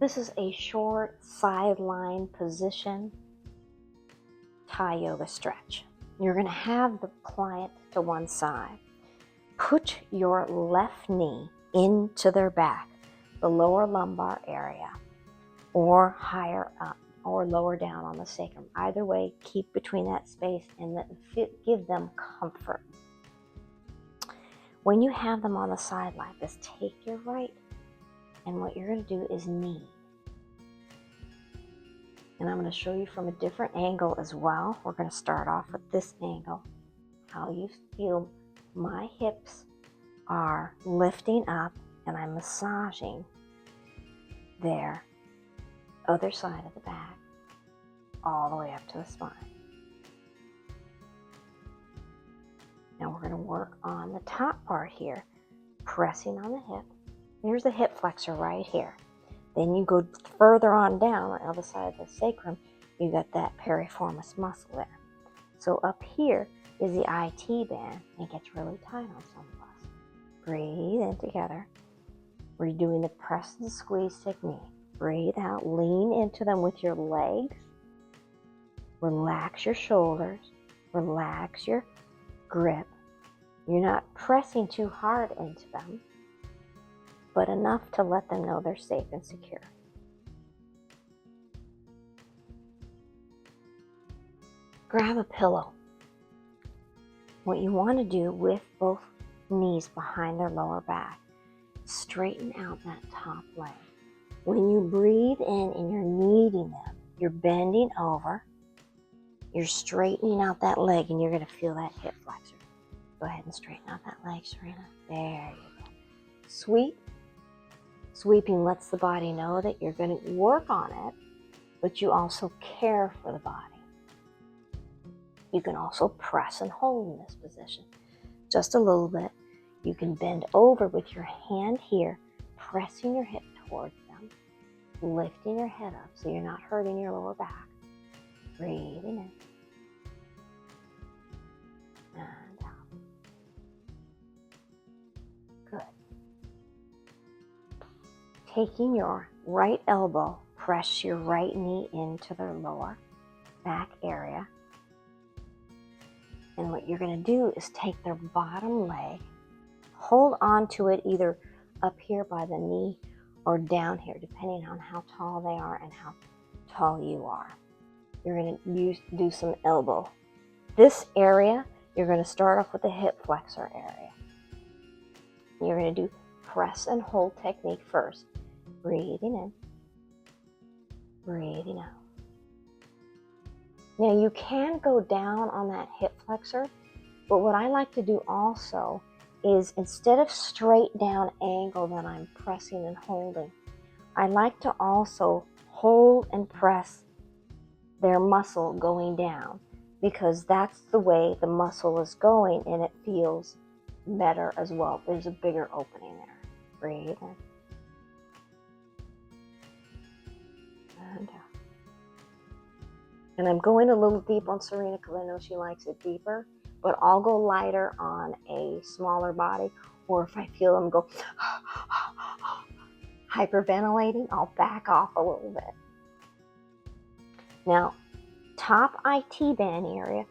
this is a short sideline position Thai yoga stretch. You're going to have the client to one side. Put your left knee into their back, the lower lumbar area, or higher up, or lower down on the sacrum. Either way, keep between that space and give them comfort. When you have them on the side like this, take your right, and what you're going to do is knee. And I'm going to show you from a different angle as well. We're going to start off with this angle. How you feel my hips are lifting up, and I'm massaging their other side of the back all the way up to the spine. Now we're going to work on the top part here, pressing on the hip. Here's the hip flexor right here. Then you go further on down on the other side of the sacrum, you got that piriformis muscle there. So up here is the IT band. It gets really tight on some of us. Breathe in together. We're doing the press and squeeze technique. Breathe out, lean into them with your legs. Relax your shoulders. Relax your grip. You're not pressing too hard into them, but enough to let them know they're safe and secure. Grab a pillow. What you want to do with both knees behind their lower back, straighten out that top leg. When you breathe in and you're kneading them, you're bending over, you're straightening out that leg, and you're going to feel that hip flexor. Go ahead and straighten out that leg, Serena. There you go. Sweep. Sweeping lets the body know that you're going to work on it, but you also care for the body. You can also press and hold in this position. Just a little bit. You can bend over with your hand here, pressing your hip towards them, lifting your head up so you're not hurting your lower back. Breathing in. And out. Good. Taking your right elbow, press your right knee into their lower back area. And what you're going to do is take their bottom leg, hold on to it either up here by the knee or down here, depending on how tall they are and how tall you are. You're going to do some elbow. This area, you're going to start off with the hip flexor area. You're going to do press and hold technique first. Breathing in, breathing out. Now you can go down on that hip flexor, but what I like to do also is instead of straight down angle that I'm pressing and holding, I like to also hold and press their muscle going down, because that's the way the muscle is going and it feels better as well. There's a bigger opening there. Breathe in. And out. And I'm going a little deep on Serena because I know she likes it deeper, but I'll go lighter on a smaller body, or if I feel them go hyperventilating, I'll back off a little bit. Now, top IT band area,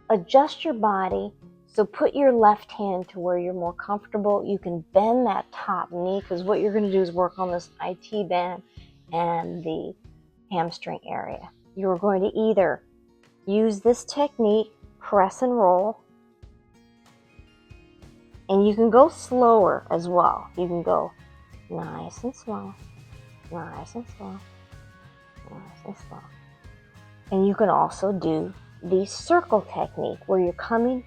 adjust your body. So put your left hand to where you're more comfortable. You can bend that top knee, because what you're going to do is work on this IT band and the hamstring area. You're going to either use this technique, press and roll, and you can go slower as well. You can go nice and slow, nice and slow, nice and slow. And you can also do the circle technique where you're coming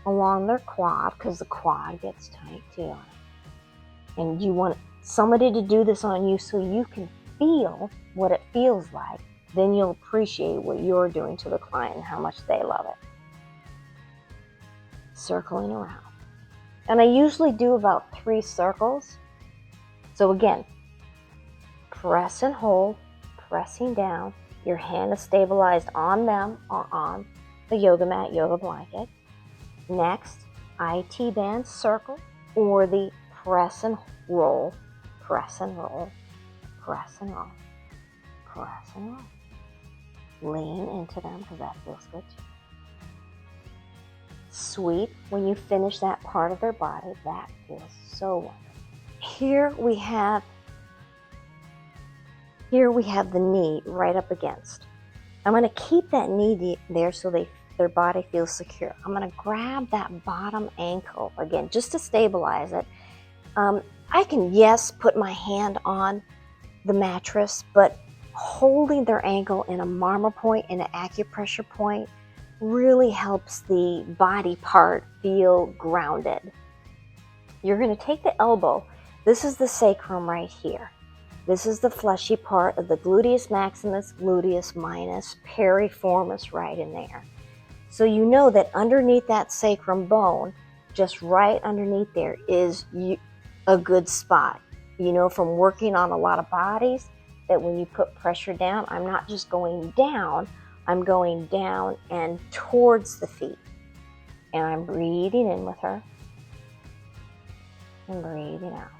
along their quad, because the quad gets tight too. And you want somebody to do this on you so you can feel what it feels like. Then you'll appreciate what you're doing to the client and how much they love it. Circling around. And I usually do about 3 circles. So again, press and hold, pressing down. Your hand is stabilized on them or on the yoga mat, yoga blanket. Next, IT band circle, or the press and roll, press and roll, pressing off, pressing off. Lean into them because that feels good too. Sweep when you finish that part of their body. That feels so wonderful. Here we have the knee right up against. I'm going to keep that knee there so their body feels secure. I'm going to grab that bottom ankle again just to stabilize it. I can, yes, put my hand on the mattress, but holding their ankle in a marmor point, in an acupressure point, really helps the body part feel grounded. You're going to take the elbow. This is the sacrum right here. This is the fleshy part of the gluteus maximus, gluteus minus, piriformis right in there. So you know that underneath that sacrum bone, just right underneath there, is a good spot. You know from working on a lot of bodies that when you put pressure down, I'm not just going down, I'm going down and towards the feet. And I'm breathing in with her and breathing out.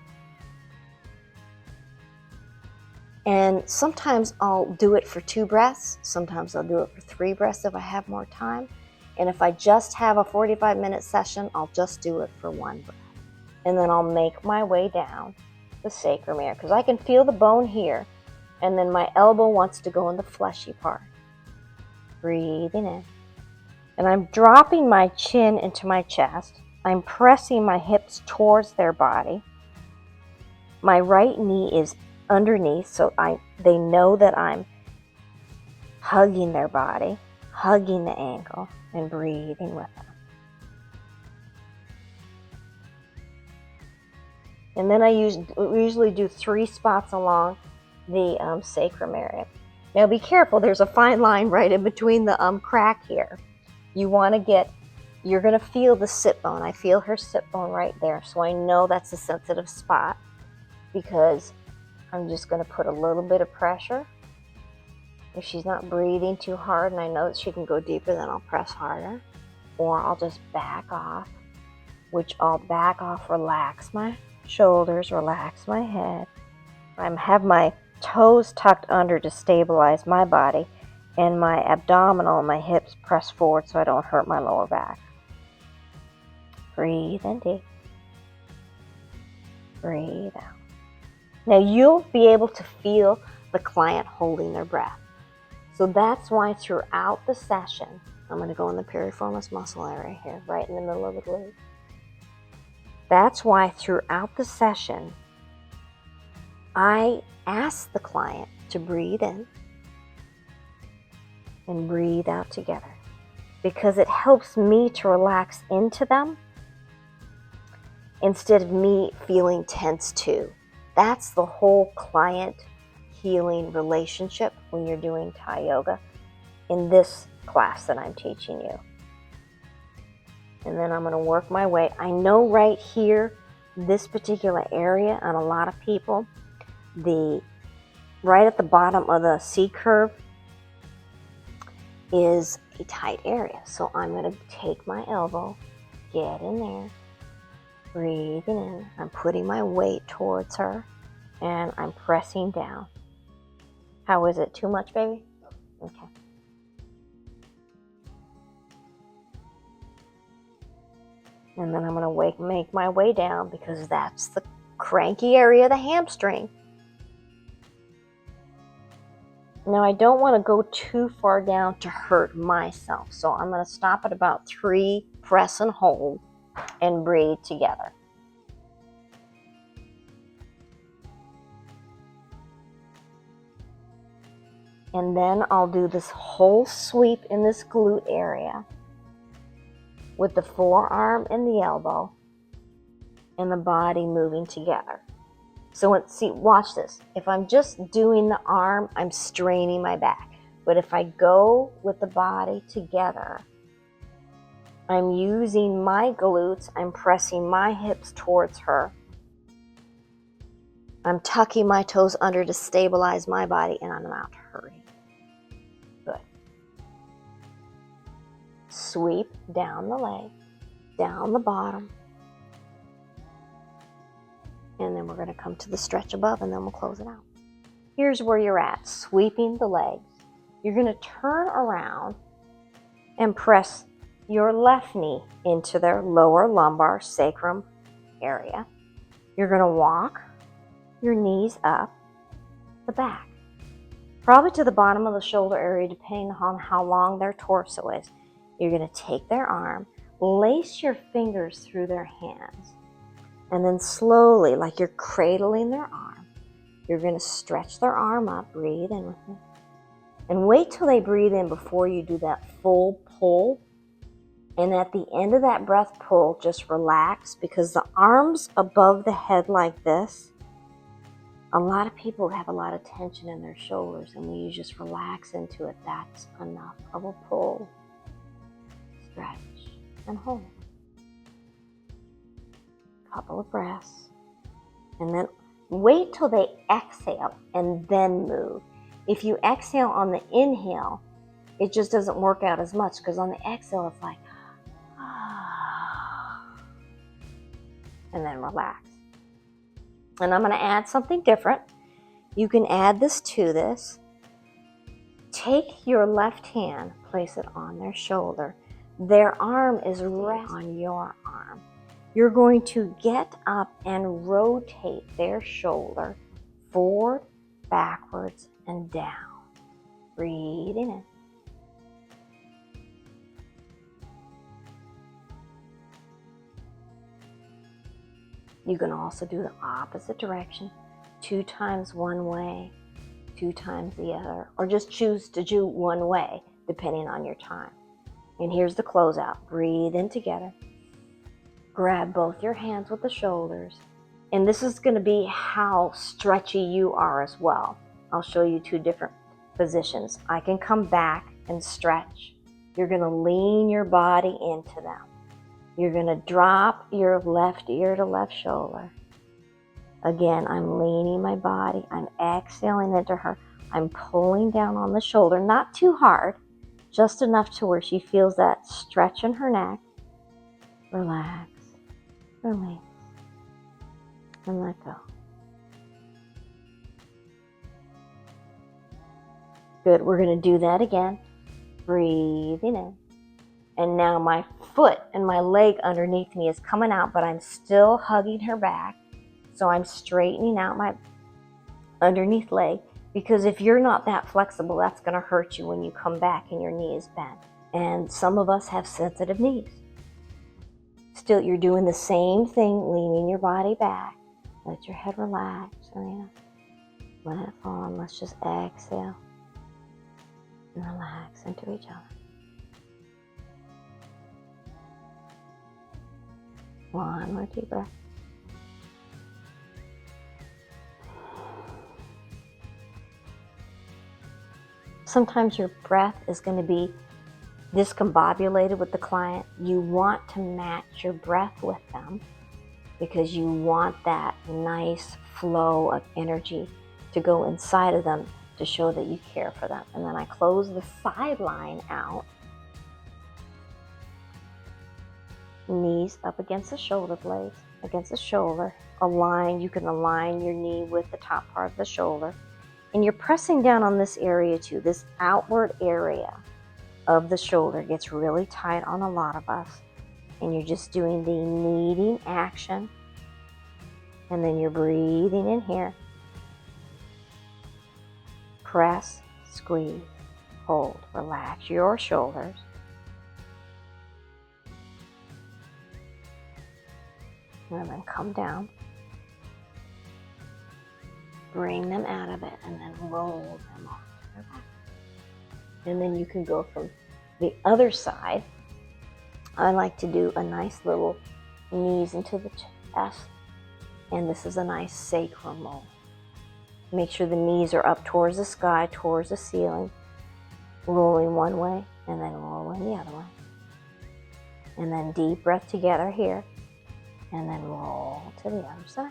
And sometimes I'll do it for 2 breaths. Sometimes I'll do it for 3 breaths if I have more time. And if I just have a 45-minute session, I'll just do it for 1 breath. And then I'll make my way down the sacrum area because I can feel the bone here. And then my elbow wants to go in the fleshy part. Breathing in. And I'm dropping my chin into my chest. I'm pressing my hips towards their body. My right knee is underneath, so they know that I'm hugging their body, hugging the ankle, and breathing with them. And then I usually do 3 spots along the sacrum area. Now be careful, there's a fine line right in between the crack here. You're going to feel the sit bone. I feel her sit bone right there, so I know that's a sensitive spot because I'm just going to put a little bit of pressure. If she's not breathing too hard and I know that she can go deeper, then I'll press harder. Or I'll just back off, which I'll back off, relax my shoulders, relax my head. I have my toes tucked under to stabilize my body, and my abdominal and my hips press forward so I don't hurt my lower back. Breathe in deep. Breathe out. Now you'll be able to feel the client holding their breath. So that's why throughout the session, I'm going to go in the piriformis muscle area here, right in the middle of the glute. That's why throughout the session, I ask the client to breathe in and breathe out together because it helps me to relax into them instead of me feeling tense too. That's the whole client healing relationship when you're doing Thai yoga in this class that I'm teaching you. And then I'm going to work my way. I know right here, this particular area on a lot of people, right at the bottom of the C curve is a tight area. So I'm going to take my elbow, get in there, breathing in. I'm putting my weight towards her and I'm pressing down. How is it? Too much, baby? Okay. And then I'm going to make my way down because that's the cranky area of the hamstring. Now I don't want to go too far down to hurt myself. So I'm going to stop at about 3, press and hold, and breathe together. And then I'll do this whole sweep in this glute area with the forearm and the elbow and the body moving together. So watch this. If I'm just doing the arm, I'm straining my back. But if I go with the body together, I'm using my glutes, I'm pressing my hips towards her. I'm tucking my toes under to stabilize my body, and I'm not hurting. Good. Sweep down the leg, down the bottom. And then we're going to come to the stretch above, and then we'll close it out. Here's where you're at, sweeping the legs. You're going to turn around and press your left knee into their lower lumbar sacrum area. You're going to walk your knees up the back, probably to the bottom of the shoulder area, depending on how long their torso is. You're going to take their arm, lace your fingers through their hands, and then slowly, like you're cradling their arm, you're going to stretch their arm up. Breathe in with me. And wait till they breathe in before you do that full pull. And at the end of that breath pull, just relax, because the arms above the head like this, a lot of people have a lot of tension in their shoulders, and when you just relax into it, that's enough of a pull. Stretch and hold. Couple of breaths. And then wait till they exhale and then move. If you exhale on the inhale, it just doesn't work out as much, because on the exhale, it's like, and then relax. And I'm going to add something different. You can add this to this. Take your left hand, place it on their shoulder. Their arm is resting on your arm. You're going to get up and rotate their shoulder forward, backwards, and down. Breathing in. You can also do the opposite direction, 2 times one way, 2 times the other, or just choose to do one way, depending on your time. And here's the closeout. Breathe in together. Grab both your hands with the shoulders. And this is going to be how stretchy you are as well. I'll show you 2 different positions. I can come back and stretch. You're going to lean your body into them. You're going to drop your left ear to left shoulder. Again, I'm leaning my body. I'm exhaling into her. I'm pulling down on the shoulder, not too hard, just enough to where she feels that stretch in her neck. Relax, release, and let go. Good. We're going to do that again. Breathing in. And now my foot and my leg underneath me is coming out, but I'm still hugging her back. So I'm straightening out my underneath leg, because if you're not that flexible, that's going to hurt you when you come back and your knee is bent. And some of us have sensitive knees. Still, you're doing the same thing, leaning your body back. Let your head relax, Serena. Let it fall, and let's just exhale and relax into each other. One more deep breath. Sometimes your breath is going to be discombobulated with the client. You want to match your breath with them, because you want that nice flow of energy to go inside of them to show that you care for them. And then I close the sideline out. Knees up against the shoulder blades, against the shoulder. Align. You can align your knee with the top part of the shoulder. And you're pressing down on this area too. This outward area of the shoulder gets really tight on a lot of us. And you're just doing the kneading action. And then you're breathing in here. Press, squeeze, hold, relax your shoulders. And then come down. Bring them out of it and then roll them off to their back. And then you can go from the other side. I like to do a nice little knees into the chest. And this is a nice sacrum roll. Make sure the knees are up towards the sky, towards the ceiling. Rolling one way and then rolling the other way. And then deep breath together here. And then roll to the other side.